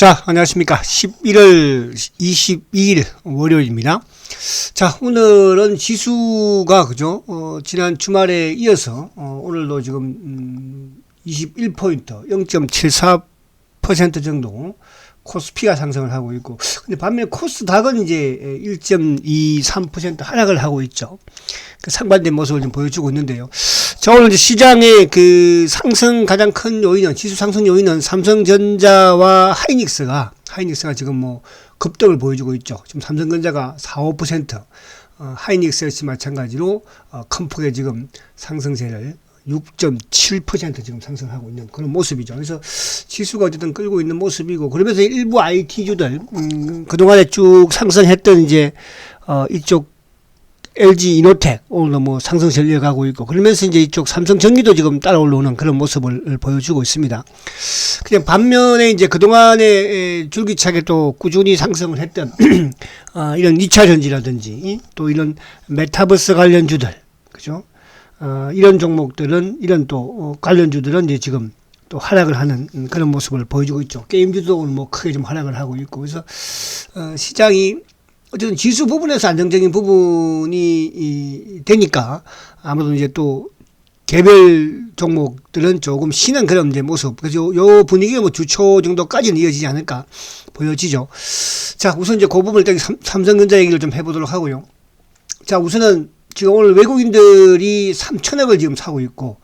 자, 안녕하십니까. 11월 22일 월요일입니다. 자, 오늘은 지수가, 그죠? 지난 주말에 이어서, 오늘도 지금, 21포인트, 0.74% 정도 코스피가 상승을 하고 있고, 근데 반면에 코스닥은 이제 1.23% 하락을 하고 있죠. 그 상반된 모습을 좀 보여주고 있는데요. 자, 오늘 이제 시장의 그 상승 가장 큰 요인은, 지수 상승 요인은 삼성전자와 하이닉스가 지금 뭐 급등을 보여주고 있죠. 지금 삼성전자가 4, 5%, 하이닉스 역시 마찬가지로, 큰 폭의 지금 상승세를 6.7% 지금 상승하고 있는 그런 모습이죠. 그래서 지수가 어쨌든 끌고 있는 모습이고, 그러면서 일부 IT주들, 그동안에 쭉 상승했던 이제, 이쪽 LG 이노텍 오늘도 뭐 상승세를 이어가고 있고, 그러면서 이제 이쪽 삼성전기도 지금 따라 올라오는 그런 모습을 보여주고 있습니다. 그냥 반면에 이제 그동안에 줄기차게 또 꾸준히 상승을 했던 이런 2차 전지라든지 또 이런 메타버스 관련주들, 그죠? 이런 종목들은, 이런 또 관련주들은 이제 지금 또 하락을 하는 그런 모습을 보여주고 있죠. 게임주도 오늘 뭐 크게 좀 하락을 하고 있고, 그래서 시장이 어쨌든 지수 부분에서 안정적인 부분이 되니까 아무래도 이제 또 개별 종목들은 조금 쉬는 그런 이제 모습. 그래서 요 분위기가 뭐 주초 정도까지는 이어지지 않을까 보여지죠. 자, 우선 이제 그 부분을 일단 삼성전자 얘기를 좀 해보도록 하고요. 자, 우선은 지금 오늘 외국인들이 3천억을 지금 사고 있고,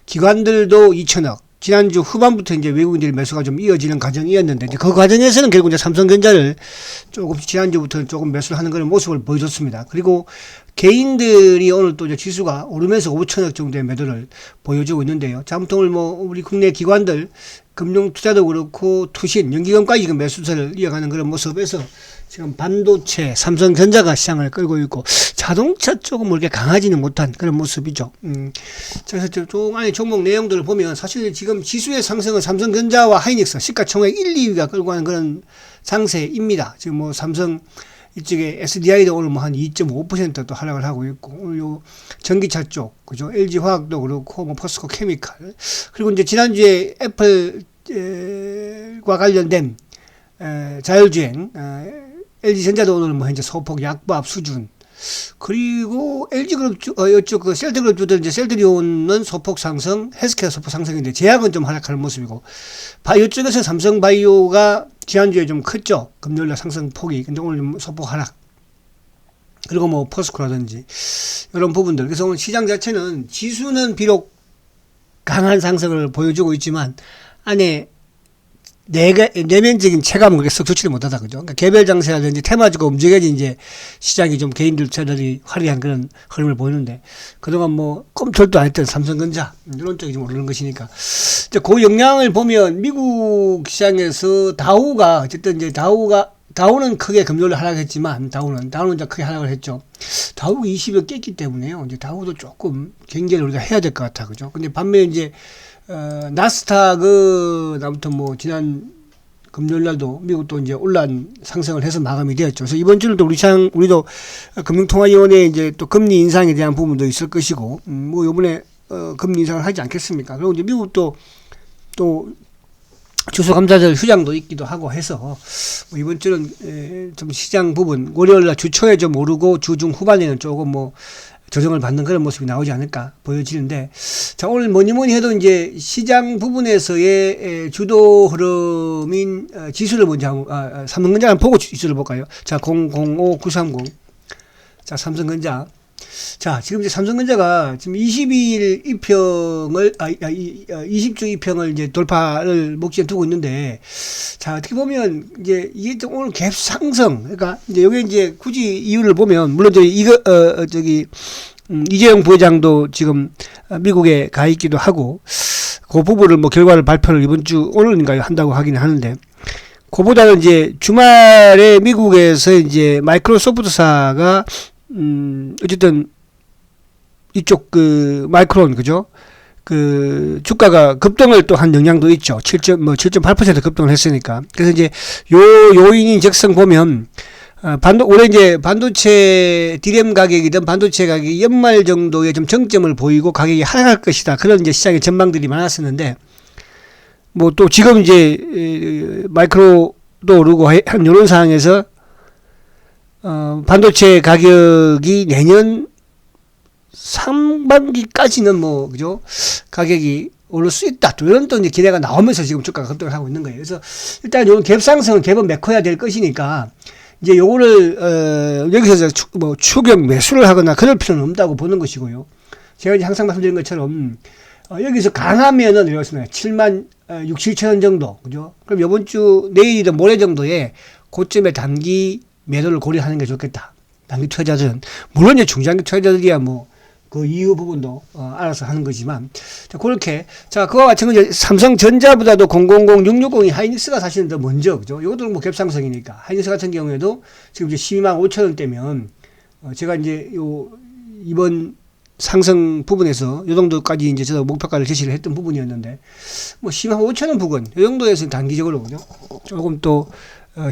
기관들도 2천억. 지난주 후반부터 이제 외국인들의 매수가 좀 이어지는 과정이었는데, 이제 그 과정에서는 결국 이제 삼성전자를 조금씩 지난주부터는 조금 매수를 하는 그런 모습을 보여줬습니다. 그리고 개인들이 오늘 또 이제 지수가 오르면서 5천억 정도의 매도를 보여주고 있는데요. 자, 아무튼 오늘 뭐 우리 국내 기관들, 금융투자도 그렇고 투신, 연기금까지 지금 매수세를 이어가는 그런 모습에서 지금 반도체, 삼성전자가 시장을 끌고 있고, 자동차 쪽은 뭐 이렇게 강하지는 못한 그런 모습이죠. 그래서 좀 안에 종목 내용들을 보면 사실 지금 지수의 상승은 삼성전자와 하이닉스, 시가총액 1, 2위가 끌고 가는 그런 상세입니다. 지금 뭐 삼성 이쪽에 SDI도 오늘 뭐 한 2.5% 또 하락을 하고 있고, 오늘 요 전기차 쪽, 그죠? LG화학도 그렇고, 뭐 포스코 케미칼. 그리고 이제 지난주에 애플과 관련된, 자율주행, LG전자도 오늘 뭐 현재 소폭 약보합 수준. 그리고 LG그룹, 이쪽 그 셀트그룹 주들 이제 셀트리온은 소폭 상승, 헬스케어 소폭 상승인데 제약은 좀 하락하는 모습이고, 바이오 쪽에서 삼성바이오가 지난주에 좀 컸죠. 금요일날 상승 폭이. 근데 오늘 좀 소폭 하락. 그리고 뭐 포스코라든지 이런 부분들. 그래서 오늘 시장 자체는 지수는 비록 강한 상승을 보여주고 있지만 안에 내면적인 체감은 그렇게 썩 좋지를 못하다, 그죠? 그러니까 개별 장세라든지 테마주가 움직여야지 이제 시장이 좀 개인들 차들이 화려한 그런 흐름을 보이는데, 그동안 뭐 꼼털도 안 했던 삼성전자, 이런 쪽이 좀 오르는 것이니까. 이제 그 영향을 보면 미국 시장에서 다우가, 어쨌든 이제 다우는 크게 금요일 하락했지만, 다우는 이제 크게 하락을 했죠. 다우가 20여 깼기 때문에요. 이제 다우도 조금 경계를 우리가 해야 될 것 같아, 그죠? 근데 반면에 이제 나스닥은 아무튼 뭐 지난 금요일 날도 미국도 이제 올란 상승을 해서 마감이 되었죠. 그래서 이번 주는 또 우리도 금융통화위원회 이제 또 금리 인상에 대한 부분도 있을 것이고, 뭐 요번에 금리 인상을 하지 않겠습니까? 그리고 이제 미국도 또 주수감사절 휴장도 있기도 하고 해서, 뭐 이번 주는 좀 시장 부분, 월요일 날 주초에 좀 오르고 주중 후반에는 조금 뭐 조정을 받는 그런 모습이 나오지 않을까 보여지는데, 자, 오늘 뭐니 해도 이제 시장 부분에서의 주도 흐름인 지수를 먼저 삼성전자 한번 보고 지수를 볼까요? 자, 005930. 자, 삼성전자. 자, 지금 이제 삼성전자가 지금 22일 이평을, 20주 이평을 이제 돌파를 목전에 두고 있는데, 자, 어떻게 보면 이제 이게 오늘 갭 상승, 그러니까 이제 여기 이제 굳이 이유를 보면, 물론 이재용 부회장도 지금 미국에 가 있기도 하고, 그 부분을 뭐 결과를 발표를 이번 주 오늘인가요? 한다고 하긴 하는데, 그보다는 이제 주말에 미국에서 이제 마이크로소프트사가 어쨌든 이쪽 그 마이크론, 그죠? 그 주가가 급등을 또 한 영향도 있죠. 7.8% 급등을 했으니까. 그래서 이제 요인인 적성 보면 올해 이제 반도체 디램 가격이든 반도체 가격이 연말 정도에 좀 정점을 보이고 가격이 하락할 것이다. 그런 이제 시장의 전망들이 많았었는데, 뭐 또 지금 이제 오르고 한 이런 상황에서 반도체 가격이 내년 상반기까지는 뭐 그죠 가격이 오를 수 있다. 또 이런 또 이제 기대가 나오면서 지금 주가가 급등을 하고 있는 거예요. 그래서 일단 이런 갭 상승은 갭은 메꿔야 될 것이니까 이제 요거를 여기서 뭐 추격 매수를 하거나 그럴 필요는 없다고 보는 것이고요. 제가 이제 항상 말씀드린 것처럼 여기서 강하면은 이렇습니다. 7만 6, 7천 원 정도 그죠? 그럼 이번 주 내일이든 모레 정도에 고점에 단기 매도를 고려하는 게 좋겠다. 단기 투자자들은 물론 이제 중장기 투자자들이야 뭐 그 이후 부분도 알아서 하는 거지만 자 그렇게 자 그와 마찬가지로 삼성전자보다도 000660이 하이닉스가 사실은 더 먼저 그죠? 이것도 뭐 갭상승이니까 하이닉스 같은 경우에도 지금 이제 12만 5천 원대면 제가 이제 요 이번 상승 부분에서 요 정도까지 이제 저도 목표가를 제시를 했던 부분이었는데 뭐 10만 5천 원 부근 요 정도에서 단기적으로 그죠? 조금 또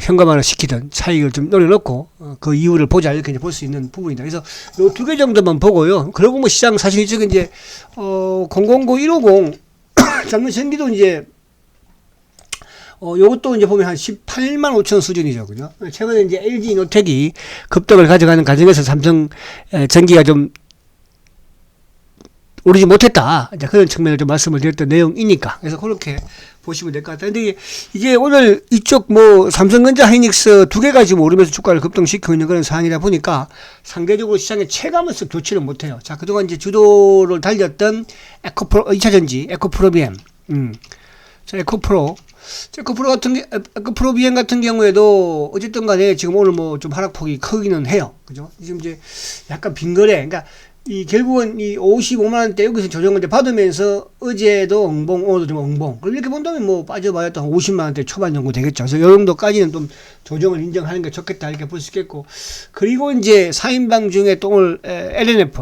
현금화를 시키던 차익을 좀 노려놓고 그 이유를 보자 이렇게 이제 볼 수 있는 부분이다. 그래서 요 두 개 정도만 보고요. 그리고 뭐 시장 사실 이쪽에 이제 009150 작년 전기도 이제 요것도 이제 보면 한 18만 5천 원 수준이죠. 그죠? 최근에 이제 LG 이노텍이 급등을 가져가는 과정에서 삼성 전기가 좀 오르지 못했다. 이제 그런 측면을 좀 말씀을 드렸던 내용이니까. 그래서 그렇게 보시면 될 것 같아요. 근데 이게 오늘 이쪽 뭐 삼성전자 하이닉스 두 개가 지금 오르면서 주가를 급등시키고 있는 그런 상황이다 보니까 상대적으로 시장에 체감을 쓱 좋지는 못해요. 자, 그동안 이제 주도를 달렸던 에코프로, 2차전지, 에코프로비엠. 자, 에코프로 비엠 같은 경우에도 어쨌든 간에 지금 오늘 뭐 좀 하락폭이 크기는 해요. 그죠? 지금 이제 약간 빈거래. 그러니까 결국은 이 55만원대 여기서 조정을 받으면서 어제도 엉봉, 오늘도 좀 엉봉. 그럼 이렇게 본다면 뭐 빠져봐야 또 한 50만원대 초반 정도 되겠죠. 그래서 이 정도까지는 좀 조정을 인정하는 게 좋겠다. 이렇게 볼 수 있겠고. 그리고 이제 4인방 중에 또 오늘 LNF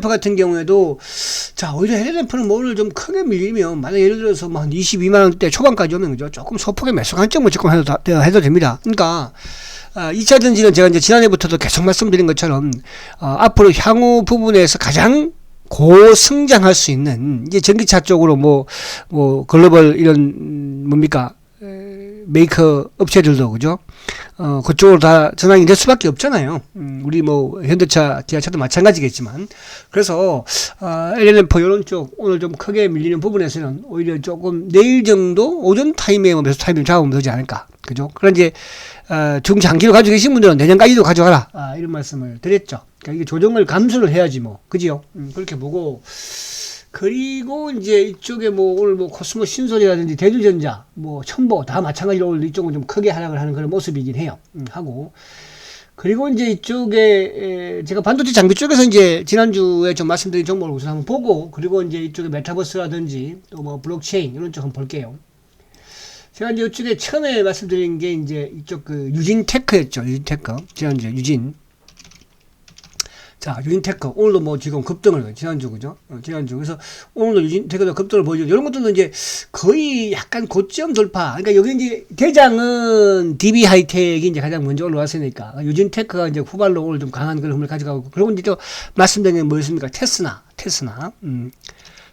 같은 경우에도 자 오히려 LNF는 뭐 오늘 좀 크게 밀리면 만약 예를 들어서 뭐 한 22만원대 초반까지 오면 그죠 조금 소폭의 매수 관점을 조금 해도 됩니다. 그러니까 2차 전지는 제가 이제 지난해부터도 계속 말씀드린 것처럼 앞으로 향후 부분에서 가장 고성장할 수 있는 이제 전기차 쪽으로 뭐 글로벌 이런 뭡니까 메이커 업체들도 그죠? 그쪽으로 다 전환이 될 수밖에 없잖아요. 우리 뭐 현대차, 기아차도 마찬가지겠지만 그래서 LNF 이런 쪽 오늘 좀 크게 밀리는 부분에서는 오히려 조금 내일 정도 오전 타임에 매수 타이밍 잡으면 되지 않을까, 그죠? 그런 이제 중장기로 가지고 계신 분들은 내년까지도 가져가라 이런 말씀을 드렸죠. 그러니까 이게 조정을 감수를 해야지 뭐, 그지요? 그렇게 보고. 그리고 이제 이쪽에 뭐 오늘 뭐 코스모 신소리라든지 대두전자 뭐 첨보 다 마찬가지로 오늘 이쪽은 좀 크게 하락을 하는 그런 모습이긴 해요. 하고 그리고 이제 이쪽에 제가 반도체 장비 쪽에서 이제 지난주에 좀 말씀드린 종목을 우선 한번 보고 그리고 이제 이쪽에 메타버스라든지 또 뭐 블록체인 이런 쪽 한번 볼게요. 제가 이제 이쪽에 처음에 말씀드린 게 이제 이쪽 그 유진테크였죠. 유진테크 지난주에 유진. 자, 유진테크. 오늘도 뭐 지금 급등을, 지난주, 그죠? 지난주. 그래서 오늘도 유진테크도 급등을 보여주고, 이런 것들은 이제 거의 약간 고점 돌파. 그러니까 여기 이제 대장은 DB 하이텍이 이제 가장 먼저 올라왔으니까, 유진테크가 이제 후발로 오늘 좀 강한 그런 힘을 가져가고, 그리고 이제 또 말씀드린 게 뭐였습니까? 테스나.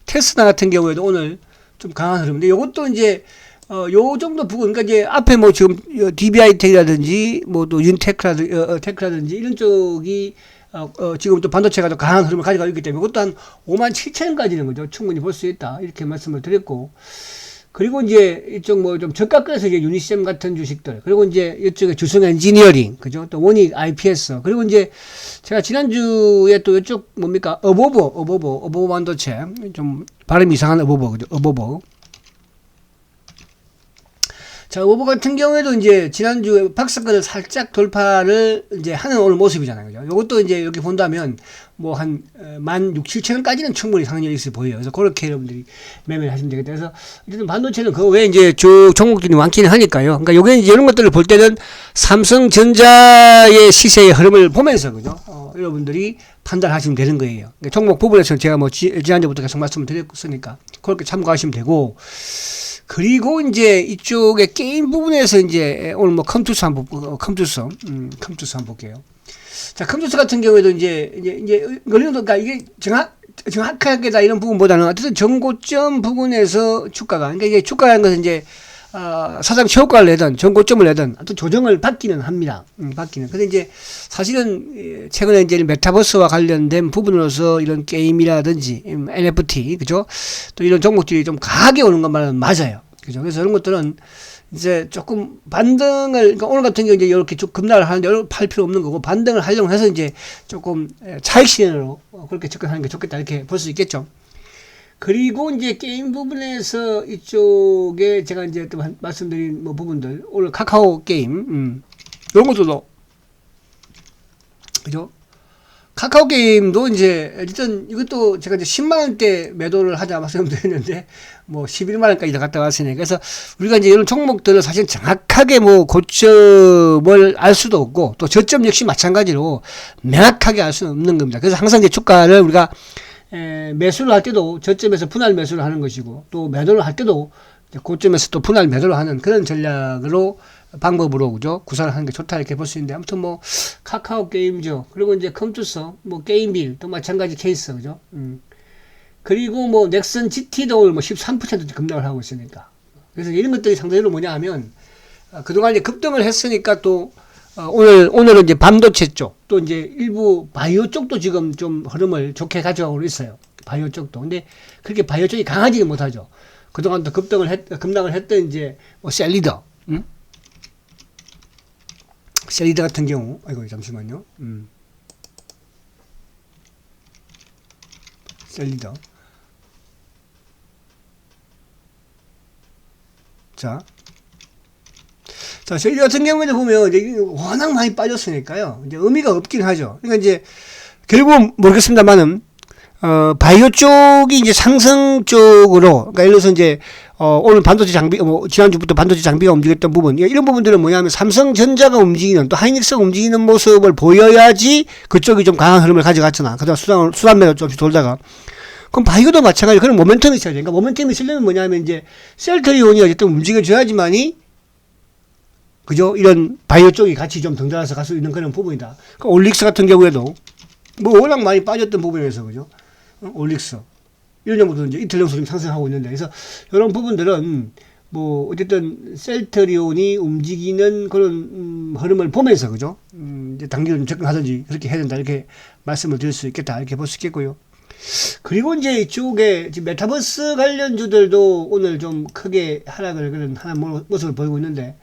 테스나 같은 경우에도 오늘 좀 강한 흐름인데, 요것도 이제, 요 정도 부분, 그러니까 이제 앞에 뭐 지금 DB 하이텍이라든지, 뭐 또 테크라든지 이런 쪽이 지금 또 반도체가 더 강한 흐름을 가져가고 있기 때문에 그것도 한 5만 7천까지는 거죠. 충분히 볼 수 있다. 이렇게 말씀을 드렸고. 그리고 이제 이쪽 뭐 좀 저가권에서 이제 유니셈 같은 주식들. 그리고 이제 이쪽에 주성 엔지니어링. 그죠? 또 원익 IPS. 그리고 이제 제가 지난주에 또 이쪽 뭡니까? 어보버 반도체. 좀 발음이 이상한 어보버. 그죠? 어보버. 자, 오버 같은 경우에도 이제 지난주에 박스권을 살짝 돌파를 이제 하는 오늘 모습이잖아요. 그죠? 요것도 이제 이렇게 본다면 뭐 한 16,000, 7,000원까지는 충분히 상승력이 있어 보여요. 그래서 그렇게 여러분들이 매매를 하시면 되겠다. 그래서 어쨌든 반도체는 그 외에 이제 쭉 종목들이 많기는 하니까요. 그러니까 요게 이제 이런 것들을 볼 때는 삼성전자의 시세의 흐름을 보면서 그죠? 여러분들이 판단하시면 되는 거예요. 그러니까 종목 부분에서는 제가 뭐 지난주부터 계속 말씀을 드렸으니까 그렇게 참고하시면 되고 그리고 이제 이쪽에 게임 부분에서 이제 오늘 뭐 컴투스 한번 볼게요. 자, 컴투스 같은 경우에도 이제 그러니까 이게 정확하게 다 이런 부분보다는 어쨌든 전고점 부분에서 주가가, 그러니까 이게 주가라는 것은 이제 사상 최고가를 내든 전고점을 내든 또 조정을 받기는 합니다. 받기는. 근데 이제 사실은 최근에 이제 메타버스와 관련된 부분으로서 이런 게임이라든지 NFT, 그죠? 또 이런 종목들이 좀 강하게 오는 것만은 맞아요. 그죠? 그래서 이런 것들은 이제 조금 반등을, 그러니까 오늘 같은 경우 이제 이렇게 쭉 급락을 하는데 팔 필요 없는 거고, 반등을 하려고 해서 이제 조금 차익 실현으로 그렇게 접근하는 게 좋겠다, 이렇게 볼 수 있겠죠. 그리고 이제 게임 부분에서 이쪽에 제가 이제 또 말씀드린 뭐 부분들, 오늘 카카오 게임, 이런 것들도, 그죠? 카카오 게임도 이제, 일단 이것도 제가 이제 10만원대 매도를 하자 말씀드렸는데, 뭐 11만원까지 다 갔다 왔으니까. 그래서 우리가 이제 이런 종목들을 사실 정확하게 뭐 고점을 알 수도 없고, 또 저점 역시 마찬가지로 명확하게 알 수는 없는 겁니다. 그래서 항상 이제 주가를 우리가 매수를 할 때도 저점에서 분할 매수를 하는 것이고, 또 매도를 할 때도 고점에서 또 분할 매도를 하는 그런 전략으로, 방법으로, 그죠? 구사를 하는 게 좋다, 이렇게 볼 수 있는데, 아무튼 뭐 카카오 게임죠. 그리고 이제 컴투서, 뭐 게임빌 또 마찬가지 케이스, 그죠? 그리고 뭐 넥슨 GT도 오늘 뭐 13% 급락을 하고 있으니까. 그래서 이런 것들이 상대적으로 뭐냐 하면, 그동안 이제 급등을 했으니까 또 오늘은 이제 반도체 쪽, 또 이제 일부 바이오 쪽도 지금 좀 흐름을 좋게 가져가고 있어요. 바이오 쪽도. 근데 그렇게 바이오 쪽이 강하지는 못하죠. 그동안 또 급락을 했던 이제 뭐 셀리더, 셀리더 같은 경우, 아이고, 잠시만요. 셀리더. 자, 셀리더 같은 경우에도 보면 이제 워낙 많이 빠졌으니까요. 이제 의미가 없긴 하죠. 그러니까 이제 결국은 모르겠습니다만은 바이오 쪽이 이제 상승 쪽으로, 그러니까 예를 들어서 이제 오늘 반도체 장비, 지난주부터 반도체 장비가 움직였던 부분, 이런 부분들은 뭐냐면 삼성전자가 움직이는, 또 하이닉스가 움직이는 모습을 보여야지 그쪽이 좀 강한 흐름을 가져갔잖아. 그다음 수단매로 좀씩 돌다가. 그럼 바이오도 마찬가지로 그런 모멘텀이 있어야 돼. 그러니까 모멘텀이 있으려면 뭐냐면 이제 셀트리온이 어쨌든 움직여줘야지만이, 그죠? 이런 바이오 쪽이 같이 좀 덩달아서 갈 수 있는 그런 부분이다. 그러니까 올릭스 같은 경우에도 뭐 워낙 많이 빠졌던 부분에서, 그죠? 올릭스. 이런 정도 이제 이틀 연속 상승하고 있는데, 그래서 이런 부분들은 뭐 어쨌든 셀트리온이 움직이는 그런 흐름을 보면서, 그죠? 이제 단기로 접근하든지 그렇게 해야 된다, 이렇게 말씀을 드릴 수 있겠다, 이렇게 볼 수 있겠고요. 그리고 이제 이쪽에 지금 메타버스 관련주들도 오늘 좀 크게 하락을 그런 하는 모습을 보이고 있는데,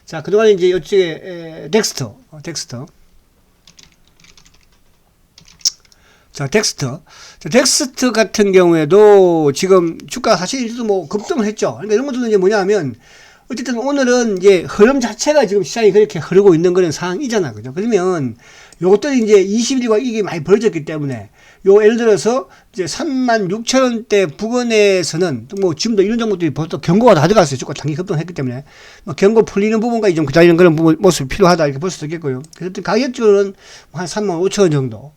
자, 그동안 이제 이쪽에 덱스터. 자, 덱스터 같은 경우에도 지금 주가 사실 뭐 급등을 했죠. 그러니까 이런 것들은 이제 뭐냐 하면, 어쨌든 오늘은 이제 흐름 자체가 지금 시장이 그렇게 흐르고 있는 그런 상황이잖아. 그죠? 그러면 요것들이 이제 20일과 이게 많이 벌어졌기 때문에, 예를 들어서 이제 36,000원대 부근에서는 뭐 지금도 이런 종목들이 벌써 경고가 다 들어갔어요. 주가 단기 급등했기 때문에. 뭐 경고 풀리는 부분까지 좀 기다리는 그런 모습이 필요하다, 이렇게 볼 수도 있겠고요. 그래서 가격적으로는 한 35,000원 정도.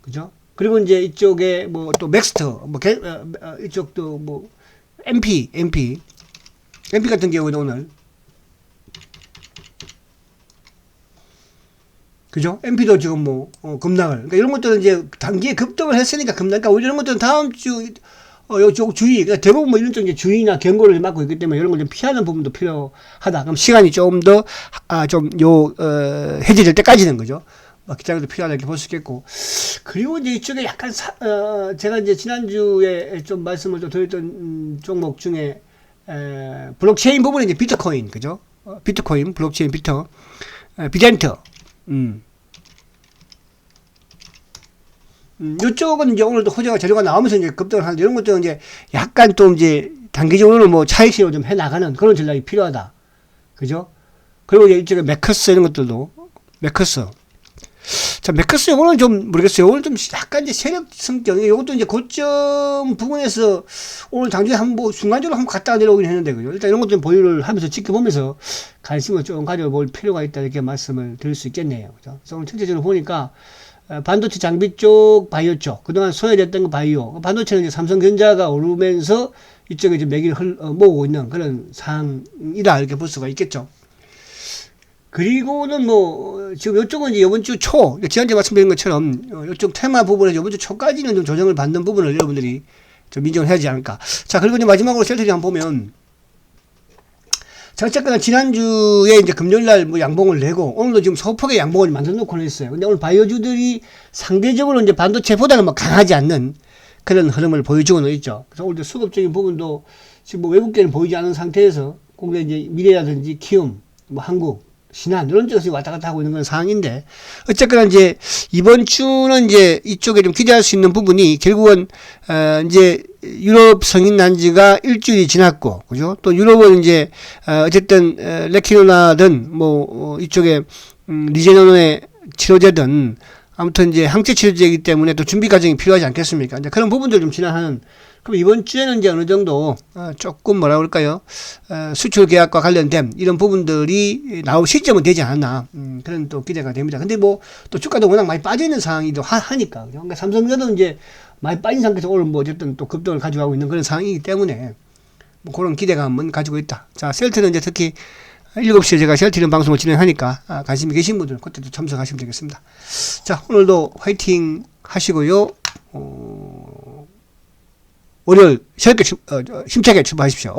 그죠? 그리고 이제 이쪽에 뭐 또 맥스터, 이쪽도 뭐 MP 같은 경우는 오늘, 그죠? MP도 지금 뭐 급락을, 그러니까 이런 것들은 이제 단기에 급등을 했으니까 급락. 그러니까 이런 것들은 다음 주 요쪽 주의, 그러니까 대부분 뭐 이런 쪽 이제 주의나 경고를 맡고 있기 때문에 이런 걸 좀 피하는 부분도 필요하다. 그럼 시간이 조금 더 해제될 때까지는, 그죠? 기장도 필요하다, 이렇게 볼 수 있겠고. 그리고 이제 이쪽에 약간 제가 이제 지난주에 좀 말씀을 좀 드렸던 종목 중에 블록체인 부분에 이제 비트코인, 그죠? 비트코인, 블록체인 비덴터. 이쪽은 이제 오늘도 호재가 재료가 나오면서 이제 급등을 하는데, 이런 것들은 이제 약간 또 이제 단기적으로는 뭐 차익실로 좀 해나가는 그런 전략이 필요하다. 그죠? 그리고 이제 이쪽에 매커스 이런 것들도, 자, 매커스 오늘 좀 모르겠어요. 오늘 좀 약간 이제 세력 성격, 이것도 이제 고점 부분에서 오늘 당장에 한번 순간적으로 한번 갔다가 내려오긴 했는데, 그죠? 일단 이런 것도 좀 보유를 하면서 지켜보면서 관심을 좀 가져볼 필요가 있다, 이렇게 말씀을 드릴 수 있겠네요. 그죠? 그래서 오늘 전체적으로 보니까 반도체 장비 쪽, 바이오 쪽, 그동안 소외됐던 거 바이오, 반도체는 이제 삼성전자가 오르면서 이쪽에 이제 매기를 모으고 있는 그런 상황이다, 이렇게 볼 수가 있겠죠. 그리고는 뭐 지금 이쪽은 이제 이번 주 초, 지난주에 말씀드린 것처럼 이쪽 테마 부분에서 이번 주 초까지는 좀 조정을 받는 부분을 여러분들이 좀 인정을 해야 하지 않을까. 자, 그리고 이제 마지막으로 셀트리 한번 보면, 자, 어쨌거나 지난주에 이제 금요일날 뭐 양봉을 내고 오늘도 지금 소폭의 양봉을 만들어 놓고는 있어요. 근데 오늘 바이오주들이 상대적으로 이제 반도체보다는 뭐 강하지 않는 그런 흐름을 보여주고는 있죠. 그래서 오늘도 수급적인 부분도 지금 뭐 외국계는 보이지 않은 상태에서 국내 이제 미래라든지 키움, 뭐 한국, 신한 이런 쪽에서 왔다 갔다 하고 있는 그런 상황인데, 어쨌거나 이제 이번 주는 이제 이쪽에 좀 기대할 수 있는 부분이 결국은 이제 유럽 성인 난지가 일주일이 지났고, 그죠? 또 유럽은 이제 어쨌든 레키노나든 뭐 이쪽에 리제논의 치료제든 아무튼 이제 항체 치료제이기 때문에 또 준비 과정이 필요하지 않겠습니까? 이제 그런 부분들 좀 지나하는. 그럼 이번 주에는 이제 어느 정도 조금 뭐라 그럴까요? 수출 계약과 관련된 이런 부분들이 나올 시점은 되지 않았나, 그런 또 기대가 됩니다. 근데 뭐 또 주가도 워낙 많이 빠져 있는 상황이기도 하니까. 그러니까 삼성전자도 이제 많이 빠진 상태에서 오늘 뭐 어쨌든 또 급등을 가져가고 있는 그런 상황이기 때문에 뭐 그런 기대감은 가지고 있다. 자, 셀트는 이제 특히 7시에 제가 셀트리온 방송을 진행하니까 관심이 계신 분들은 그때도 참석하시면 되겠습니다. 자, 오늘도 화이팅 하시고요. 월요일 힘차게 출발하십시오.